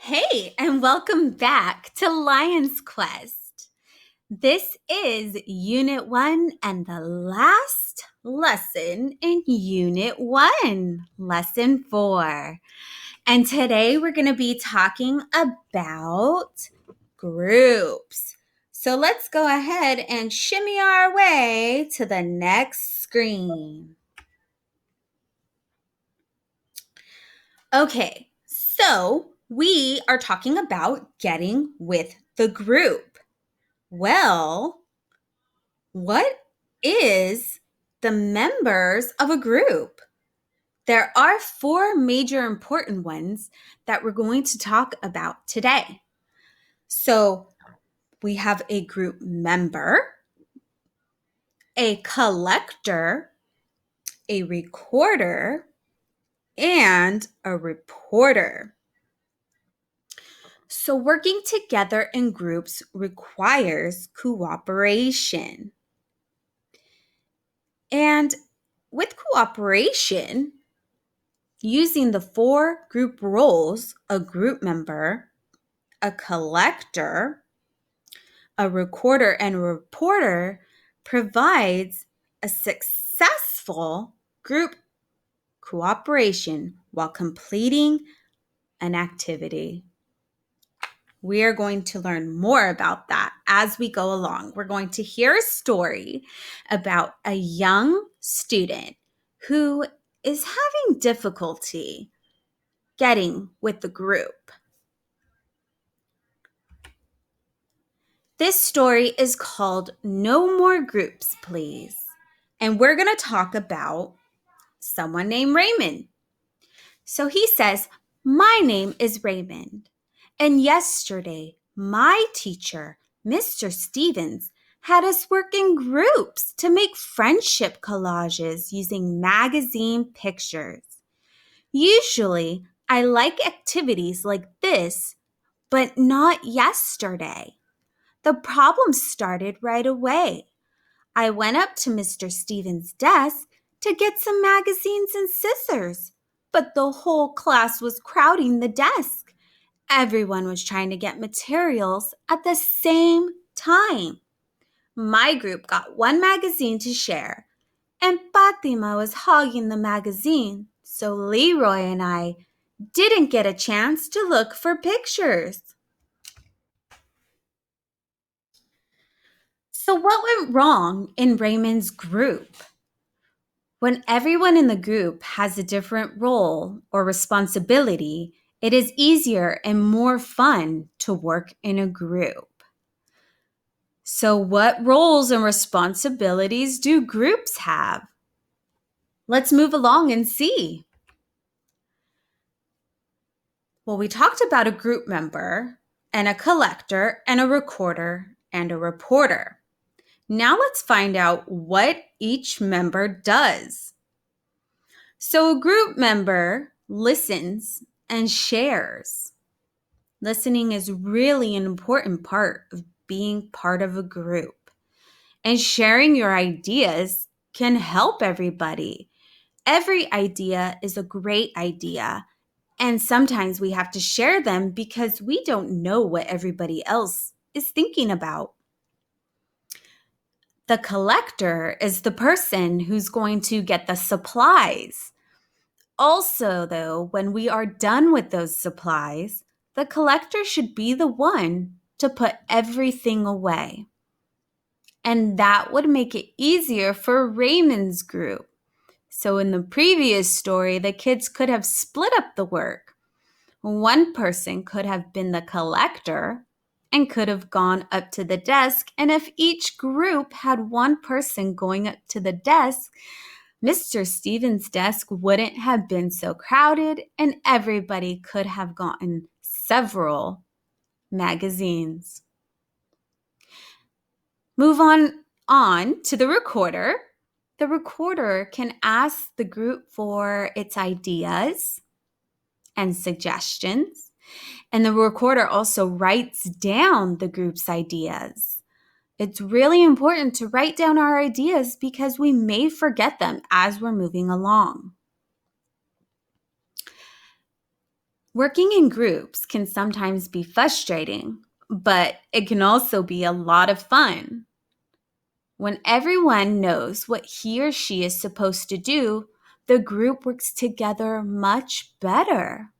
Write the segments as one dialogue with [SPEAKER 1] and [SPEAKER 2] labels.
[SPEAKER 1] Hey, and welcome back to Lion's Quest. This is Unit 1 and the last lesson in Unit 1, Lesson 4. And today we're going to be talking about groups. So let's go ahead and shimmy our way to the next screen. Okay, so we are talking about getting with the group. Well, what is the members of a group? There are four major important ones that we're going to talk about today. So we have a group member, a collector, a recorder, and a reporter. So working together in groups requires cooperation. And with cooperation, using the four group roles, a group member, a collector, a recorder, and a reporter provides a successful group cooperation while completing an activity. We are going to learn more about that as we go along. We're going to hear a story about a young student who is having difficulty getting with the group. This story is called No More Groups, Please. And we're going to talk about someone named Raymond. So he says, "My name is Raymond. And yesterday, my teacher, Mr. Stevens, had us work in groups to make friendship collages using magazine pictures. Usually, I like activities like this, but not yesterday. The problem started right away. I went up to Mr. Stevens' desk to get some magazines and scissors, but the whole class was crowding the desk. Everyone was trying to get materials at the same time. My group got one magazine to share, and Fatima was hogging the magazine, so Leroy and I didn't get a chance to look for pictures." So, what went wrong in Raymond's group? When everyone in the group has a different role or responsibility, it is easier and more fun to work in a group. So, what roles and responsibilities do groups have? Let's move along and see. Well, we talked about a group member and a collector and a recorder and a reporter. Now let's find out what each member does. So a group member listens and shares. Listening is really an important part of being part of a group. And sharing your ideas can help everybody. Every idea is a great idea. And sometimes we have to share them because we don't know what everybody else is thinking about. The collector is the person who's going to get the supplies. Also, though, when we are done with those supplies, the collector should be the one to put everything away. And that would make it easier for Raymond's group. So in the previous story, the kids could have split up the work. One person could have been the collector and could have gone up to the desk. And if each group had one person going up to the desk, Mr. Stevens' desk wouldn't have been so crowded and everybody could have gotten several magazines. Move on to the recorder. The recorder can ask the group for its ideas and suggestions. And the recorder also writes down the group's ideas. It's really important to write down our ideas because we may forget them as we're moving along. Working in groups can sometimes be frustrating, but it can also be a lot of fun. When everyone knows what he or she is supposed to do, the group works together much better.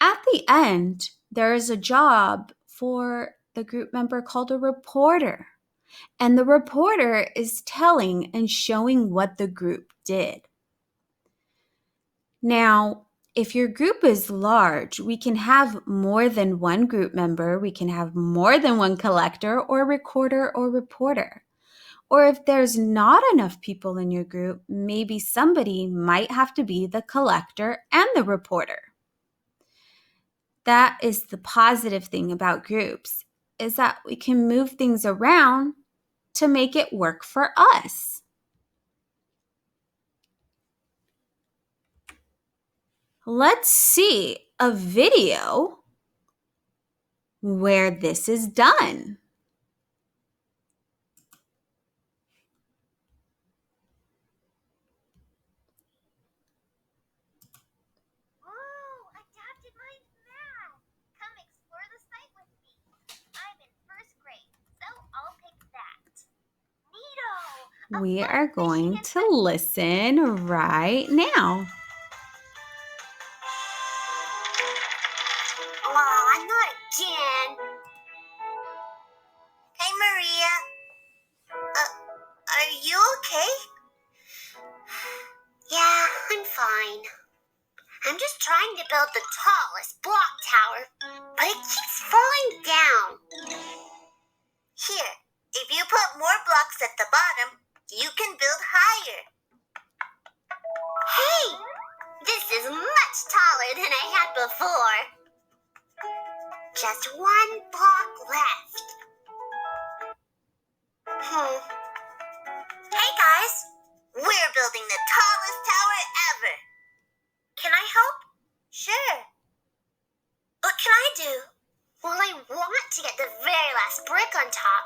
[SPEAKER 1] At the end, there is a job for the group member called a reporter. And the reporter is telling and showing what the group did. Now, if your group is large, we can have more than one group member. We can have more than one collector or recorder or reporter. Or if there's not enough people in your group, maybe somebody might have to be the collector and the reporter. That is the positive thing about groups, is that we can move things around to make it work for us. Let's see a video where this is done.
[SPEAKER 2] Adapted mind math. Come explore the site with me. I'm in first grade, so I'll pick that. Neato!
[SPEAKER 1] We are going to listen right now.
[SPEAKER 2] Aw, not again. Hey, Maria. Are you okay? Yeah, I'm fine. I'm just trying to build the tallest block tower, but it keeps falling down. Here, if you put more blocks at the bottom, you can build higher. Hey! This is much taller than I had before. Just one block left. Hey guys! We're building the tallest tower ever. Can I help? Sure. What can I do? Well, I want to get the very last brick on top.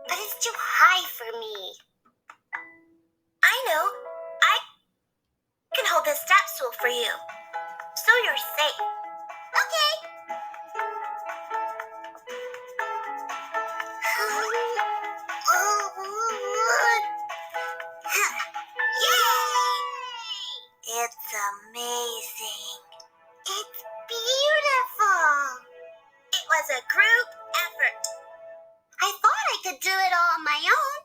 [SPEAKER 2] But it's too high for me. I know. I can hold the step stool for you. So you're safe. Okay. Yay! It's amazing. It's beautiful. It was a group effort. I thought I could do it all on my own,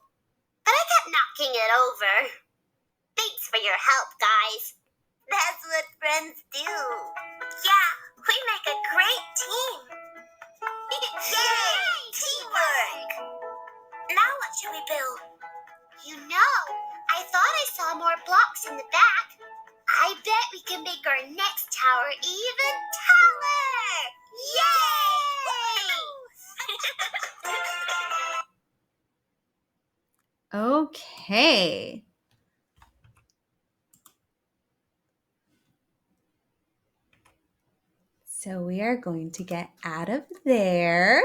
[SPEAKER 2] but I kept knocking it over. Thanks for your help, guys. That's what friends do. Yeah, we make a great team. Yay! Teamwork! Now what should we build? You know, I thought I saw more blocks in the back. I bet we can make our next tower even taller! Yay!
[SPEAKER 1] Okay. So we are going to get out of there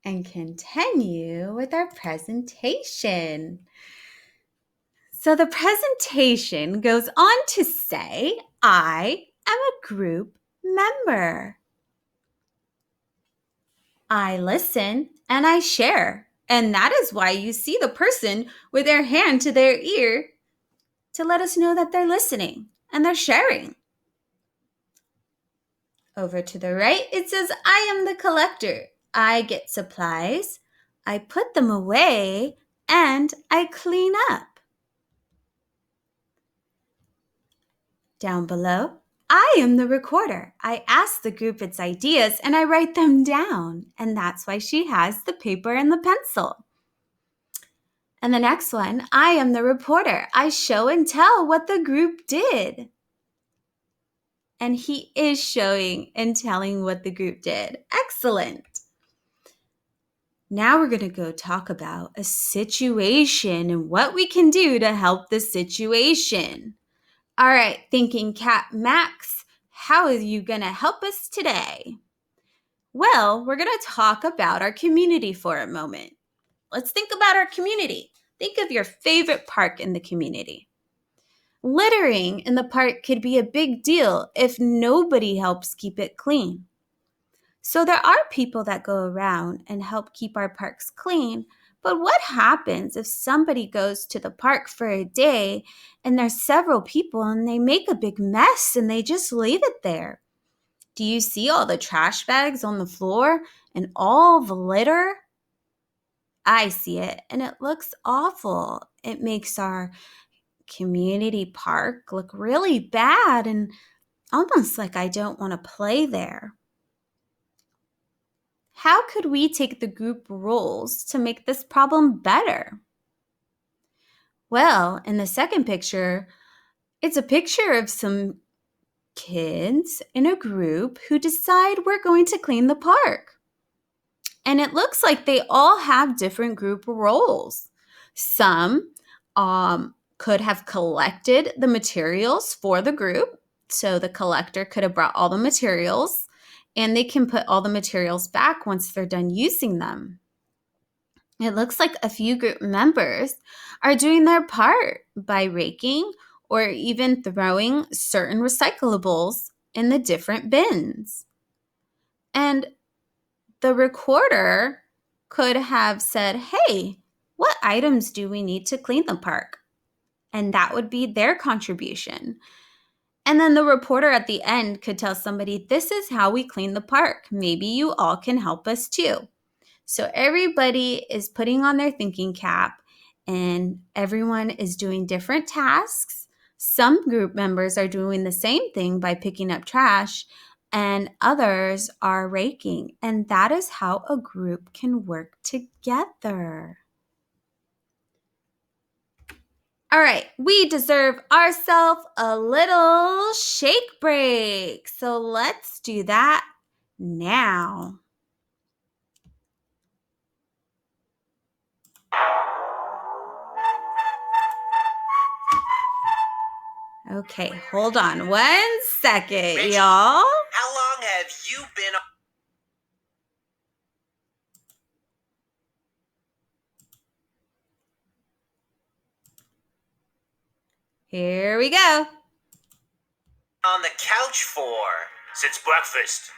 [SPEAKER 1] and continue with our presentation. So the presentation goes on to say, I am a group member. I listen and I share. And that is why you see the person with their hand to their ear to let us know that they're listening and they're sharing. Over to the right, it says, I am the collector. I get supplies, I put them away, and I clean up. Down below, I am the recorder. I ask the group its ideas and I write them down. And that's why she has the paper and the pencil. And the next one, I am the reporter. I show and tell what the group did. And he is showing and telling what the group did. Excellent. Now we're going to go talk about a situation and what we can do to help the situation. All right, Thinking Cat Max, how are you going to help us today? Well, we're going to talk about our community for a moment. Let's think about our community. Think of your favorite park in the community. Littering in the park could be a big deal if nobody helps keep it clean. So there are people that go around and help keep our parks clean. But what happens if somebody goes to the park for a day and there's several people and they make a big mess and they just leave it there? Do you see all the trash bags on the floor and all the litter? I see it and it looks awful. It makes our community park look really bad and almost like I don't want to play there. How could we take the group roles to make this problem better? Well, in the second picture, it's a picture of some kids in a group who decide we're going to clean the park. And it looks like they all have different group roles. Some could have collected the materials for the group. So the collector could have brought all the materials and they can put all the materials back once they're done using them. It looks like a few group members are doing their part by raking or even throwing certain recyclables in the different bins. And the recorder could have said, hey, what items do we need to clean the park? And that would be their contribution. And then the reporter at the end could tell somebody, this is how we clean the park. Maybe you all can help us too. So everybody is putting on their thinking cap and everyone is doing different tasks. Some group members are doing the same thing by picking up trash and others are raking. And that is how a group can work together. All right, we deserve ourselves a little shake break. So let's do that now. Okay, hold on 1 second,
[SPEAKER 3] Reggie,
[SPEAKER 1] y'all.
[SPEAKER 3] How long have you been on?
[SPEAKER 1] Here we go.
[SPEAKER 3] On the couch for?
[SPEAKER 4] Since breakfast.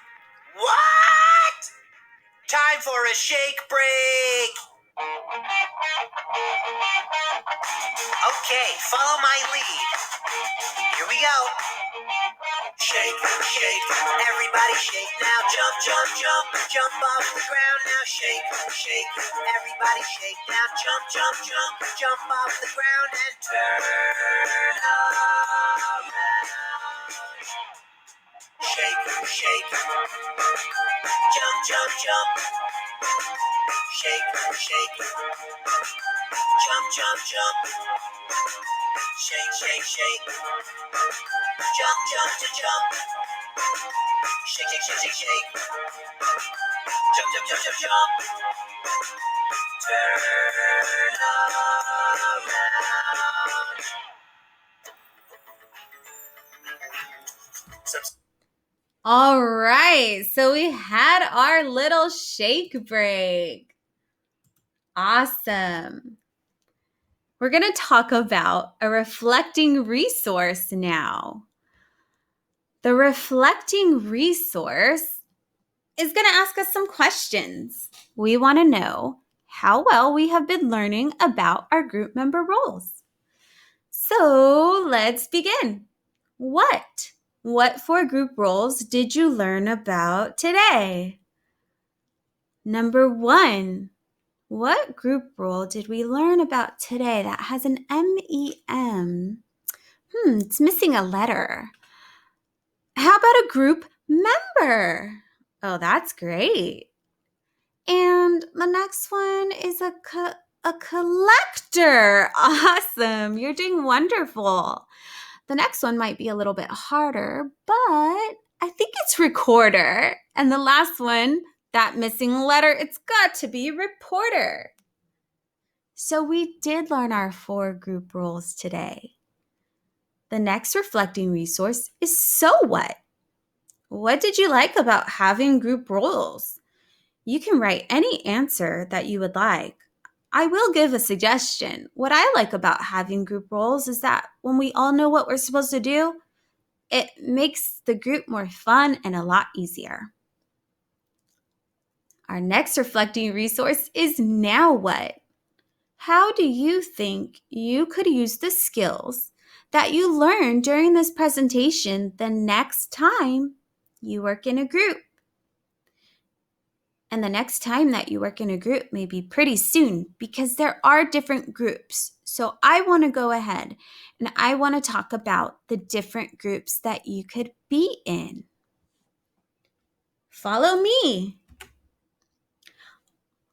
[SPEAKER 3] What? Time for a shake break. Okay, follow my lead. Here we go. Shake, shake, everybody shake now. Jump, jump, jump, jump off the ground now. Shake, shake, everybody shake now. Jump, jump, jump, jump off the ground and turn around. Shake, shake, jump, jump, jump. Shake, shake, jump, jump, jump. Shake, shake, shake. Jump, jump to jump. Shake, shake, shake, shake, shake. Jump, jump, jump, jump, jump. Turn around.
[SPEAKER 1] All right, so we had our little shake break. Awesome. We're going to talk about a reflecting resource now. The reflecting resource is going to ask us some questions. We want to know how well we have been learning about our group member roles. So let's begin. What 4 group roles did you learn about today? Number 1, what group role did we learn about today that has an M-E-M? It's missing a letter. How about a group member? Oh, that's great. And the next one is a collector. Awesome. You're doing wonderful. The next one might be a little bit harder, but I think it's recorder. And the last one, that missing letter, it's got to be reporter. So we did learn our 4 group roles today. The next reflecting resource is so what? What did you like about having group roles? You can write any answer that you would like. I will give a suggestion. What I like about having group roles is that when we all know what we're supposed to do, it makes the group more fun and a lot easier. Our next reflecting resource is Now What? How do you think you could use the skills that you learned during this presentation the next time you work in a group? And the next time that you work in a group may be pretty soon because there are different groups. So I want to go ahead and I want to talk about the different groups that you could be in. Follow me.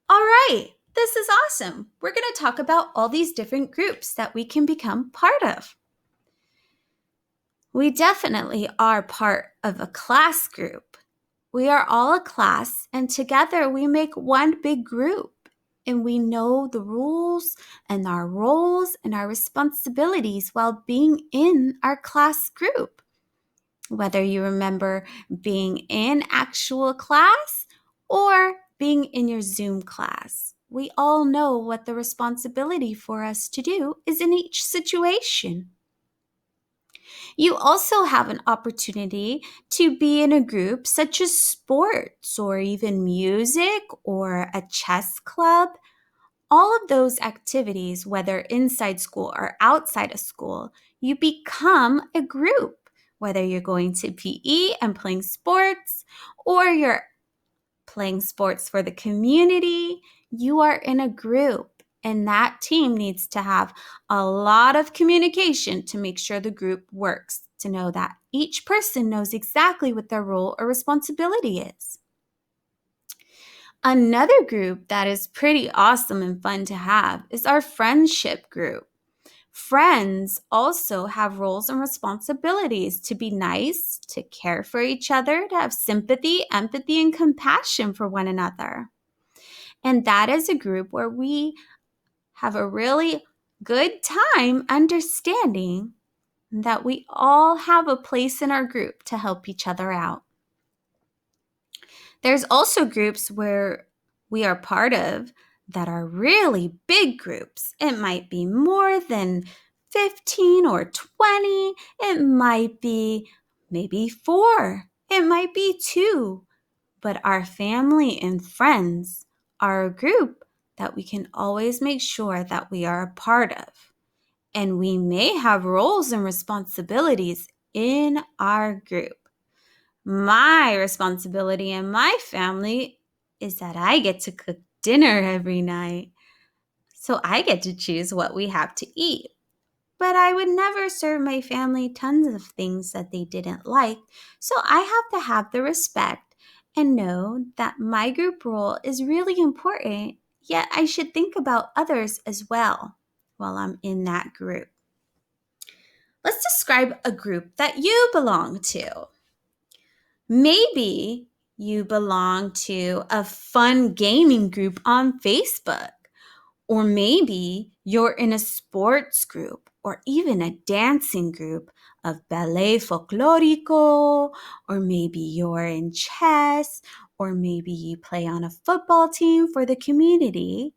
[SPEAKER 1] All right, this is awesome. We're going to talk about all these different groups that we can become part of. We definitely are part of a class group. We are all a class, and together we make one big group. And we know the rules and our roles and our responsibilities while being in our class group. Whether you remember being in actual class or being in your Zoom class, we all know what the responsibility for us to do is in each situation. You also have an opportunity to be in a group such as sports or even music or a chess club. All of those activities, whether inside school or outside of school, you become a group. Whether you're going to PE and playing sports or you're playing sports for the community, you are in a group. And that team needs to have a lot of communication to make sure the group works, to know that each person knows exactly what their role or responsibility is. Another group that is pretty awesome and fun to have is our friendship group. Friends also have roles and responsibilities to be nice, to care for each other, to have sympathy, empathy, and compassion for one another. And that is a group where we have a really good time understanding that we all have a place in our group to help each other out. There's also groups where we are part of that are really big groups. It might be more than 15 or 20. It might be maybe 4. It might be 2. But our family and friends are a group that we can always make sure that we are a part of. And we may have roles and responsibilities in our group. My responsibility in my family is that I get to cook dinner every night. So I get to choose what we have to eat. But I would never serve my family tons of things that they didn't like. So I have to have the respect and know that my group role is really important, yet I should think about others as well while I'm in that group. Let's describe a group that you belong to. Maybe you belong to a fun gaming group on Facebook, or maybe you're in a sports group or even a dancing group of ballet folklorico, or maybe you're in chess, or maybe you play on a football team for the community,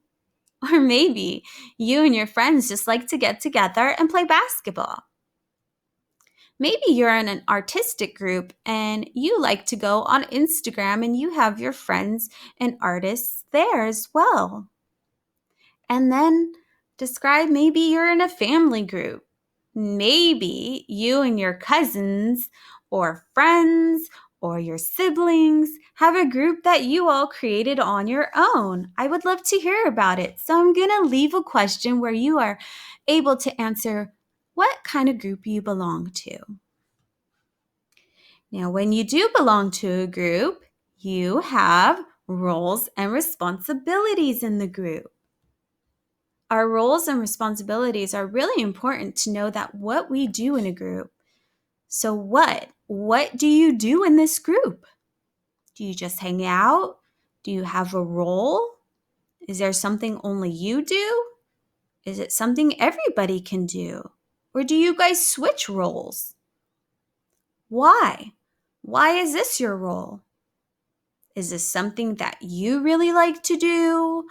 [SPEAKER 1] or maybe you and your friends just like to get together and play basketball. Maybe you're in an artistic group and you like to go on Instagram and you have your friends and artists there as well. And then describe maybe you're in a family group. Maybe you and your cousins or friends or your siblings have a group that you all created on your own. I would love to hear about it. So I'm going to leave a question where you are able to answer what kind of group you belong to. Now, when you do belong to a group, you have roles and responsibilities in the group. Our roles and responsibilities are really important to know that what we do in a group. So what do you do in this group? Do you just hang out? Do you have a role? Is there something only you do? Is it something everybody can do? Or do you guys switch roles? Why? Why is this your role? Is this something that you really like to do?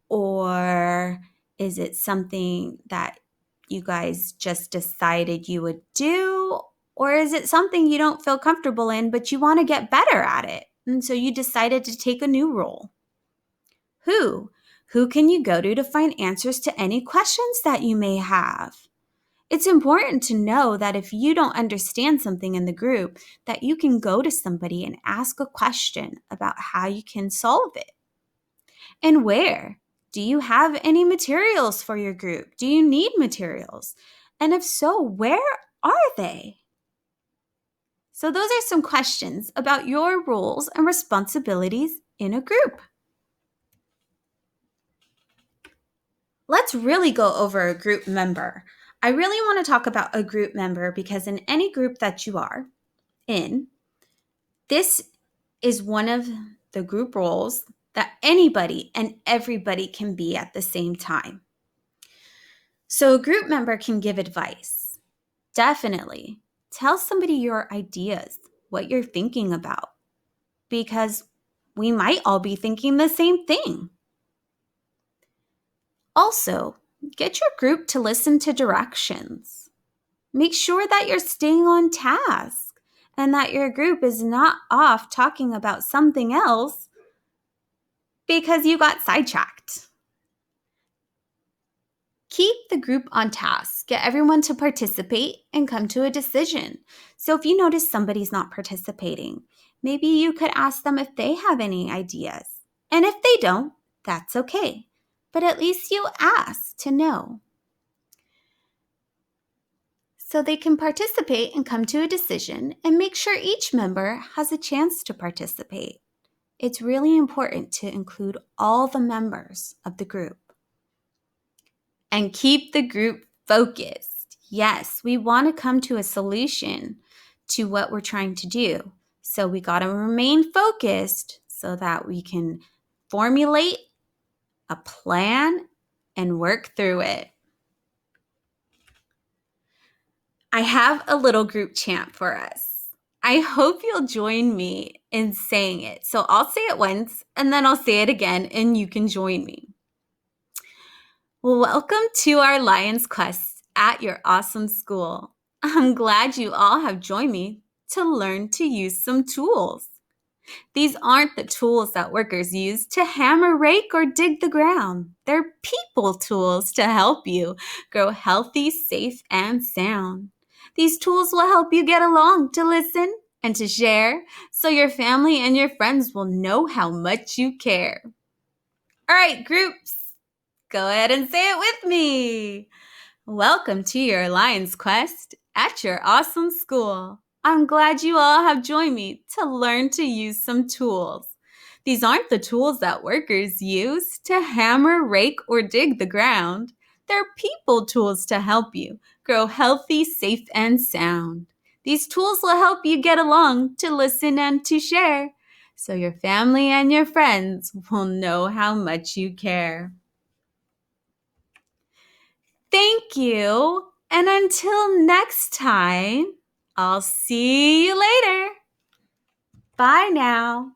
[SPEAKER 1] Or is it something that you guys just decided you would do? Or is it something you don't feel comfortable in, but you want to get better at it? And so you decided to take a new role. Who? Who can you go to find answers to any questions that you may have? It's important to know that if you don't understand something in the group, that you can go to somebody and ask a question about how you can solve it. And where? Do you have any materials for your group? Do you need materials? And if so, where are they? So those are some questions about your roles and responsibilities in a group. Let's really go over a group member. I really want to talk about a group member because in any group that you are in, this is one of the group roles that anybody and everybody can be at the same time. So a group member can give advice. Definitely. Tell somebody your ideas, what you're thinking about, because we might all be thinking the same thing. Also, get your group to listen to directions. Make sure that you're staying on task and that your group is not off talking about something else because you got sidetracked. Keep the group on task. Get everyone to participate and come to a decision. So if you notice somebody's not participating, maybe you could ask them if they have any ideas. And if they don't, that's okay. But at least you asked to know. So they can participate and come to a decision and make sure each member has a chance to participate. It's really important to include all the members of the group. And keep the group focused. Yes, we want to come to a solution to what we're trying to do. So we got to remain focused so that we can formulate a plan and work through it. I have a little group chant for us. I hope you'll join me in saying it. So I'll say it once and then I'll say it again and you can join me. Welcome to our Lions Quest at your awesome school. I'm glad you all have joined me to learn to use some tools. These aren't the tools that workers use to hammer, rake, or dig the ground. They're people tools to help you grow healthy, safe, and sound. These tools will help you get along, to listen, and to share, so your family and your friends will know how much you care. All right, groups. Go ahead and say it with me. Welcome to your Lions Quest at your awesome school. I'm glad you all have joined me to learn to use some tools. These aren't the tools that workers use to hammer, rake, or dig the ground. They're people tools to help you grow healthy, safe, and sound. These tools will help you get along, to listen, and to share, so your family and your friends will know how much you care. Thank you. And until next time, I'll see you later. Bye now.